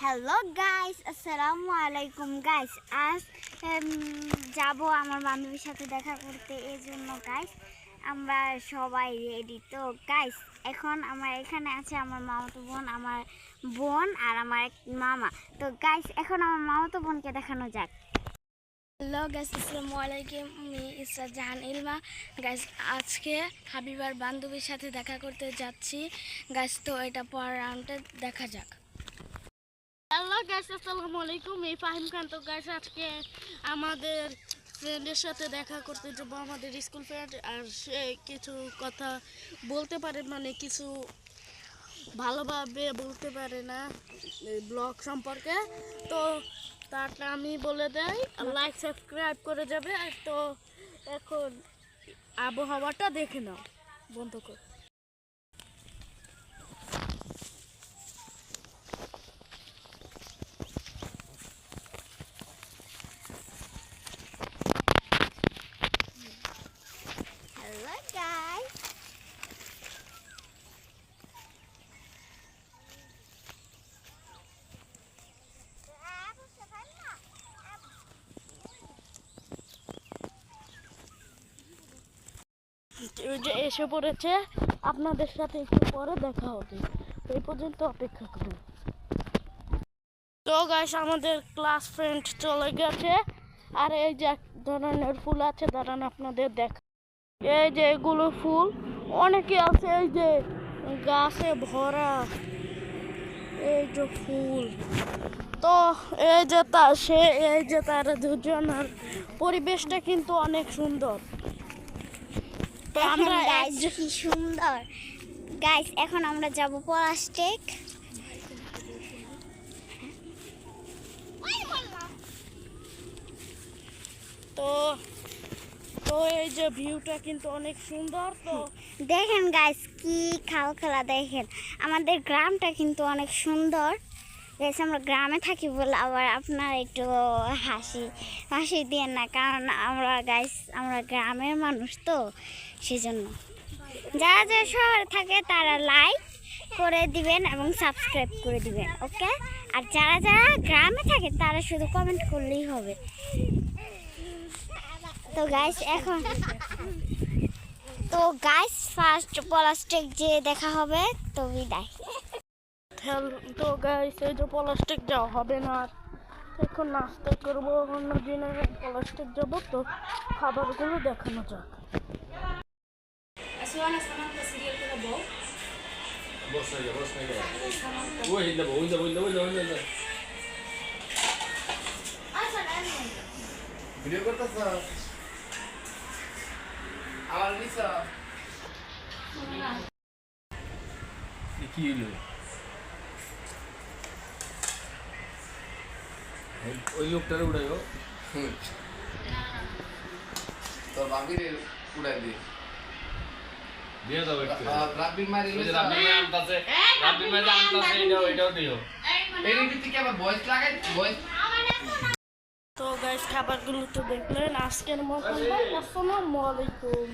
Hello guys, আসসালামু আলাইকুম guys. আজ যাব আমার বান্ধবীর সাথে দেখা করতে, এই জন্য গাইস আমরা সবাই রেডি। তো গাইস এখন আমার এখানে আছে আমার মামাতো বোন, আমার বোন আর আমার এক মামা। তো গাইস এখন আমার মামাতো বোনকে দেখানো যাক। হ্যালো গাইস, আসসালামু আলাইকুম। আমি ইসরাত জাহান ইলমা। গাইস আজকে হাবিবার বান্ধবীর সাথে দেখা করতে যাচ্ছি গাইস। তো এটা পরের রাউন্ডে দেখা যাক। হ্যালো গাইস, আসসালামু আলাইকুম। এই ফাহিম খান। তো গাইস আজকে আমাদের ফ্রেন্ডের সাথে দেখা করতে যাবো, আমাদের স্কুল ফ্রেন্ড। আর সে কিছু কথা বলতে পারে, মানে কিছু ভালোভাবে বলতে পারে না ব্লগ সম্পর্কে। তো তারটা আমি বলে দেই, লাইক সাবস্ক্রাইব করে যাবে। তো এখন আবহাওয়াটা দেখে নাও, বন্ধ কর। হ্যালো গাইস, যে এসে পড়েছে, আপনাদের সাথে একটু পরে দেখা হবে। এই পর্যন্ত অপেক্ষা করুন। তো গাইস আমাদের ক্লাস ফ্রেন্ড চলে গেছে। আর এই যে এক ধরনের ফুল আছে, দাঁড়ান আপনাদের দেখা। এই যে এগুলো ফুল অনেকে আছে, এই যে গাছে ভরা এই যে ফুল। তো এই যে এই যে তারা দুজন, আর পরিবেশটা কিন্তু অনেক সুন্দর। তো আমরা গাইস কি সুন্দর। গাইস এখন আমরা যাব পলাশটেক। তো তো এই যে ভিউটা কিন্তু অনেক সুন্দর। তো দেখেন গাইস কি খাল খেলা, দেখেন আমাদের গ্রামটা কিন্তু অনেক সুন্দর। গাইস আমরা গ্রামে থাকি বলে আবার আপনারা একটু হাসি দিয়ে না, কারণ আমরা গ্রামের মানুষ, তো সেজন্য যারা যারা শহরে থাকে তারা লাইক করে দিবেন এবং সাবস্ক্রাইব করে দিবেন, ওকে। আর যারা যারা গ্রামে থাকে তারা শুধু কমেন্ট করলেই হবে। তো গাইস ফার্স্ট পলাশটেক যে দেখা হবে। তো বিদায়। তো গাইস এই যে পলাশটেক যাওয়া হবে না, এখন নাস্তা করবো, অন্য দিনে পলাশটেক যাবো। তো খাবারগুলো দেখানো যাক। ভিডিও করতেছ আমার নিছা কি হলো? ওই লোকটার উড়াইও, তোর বাবির উড়াই দিয়ে দিয়ে দাও একটু। রাব্বি মারি রাব্বি আনতাছে, রাব্বি মারি আনতাছে, এটাও দিও। এই রীতি কি আবার ভয়েস লাগাই ভয়েস। তো গাইস খাবারগুলো তো দেখলেন, আজকের মতো আসসালামু আলাইকুম।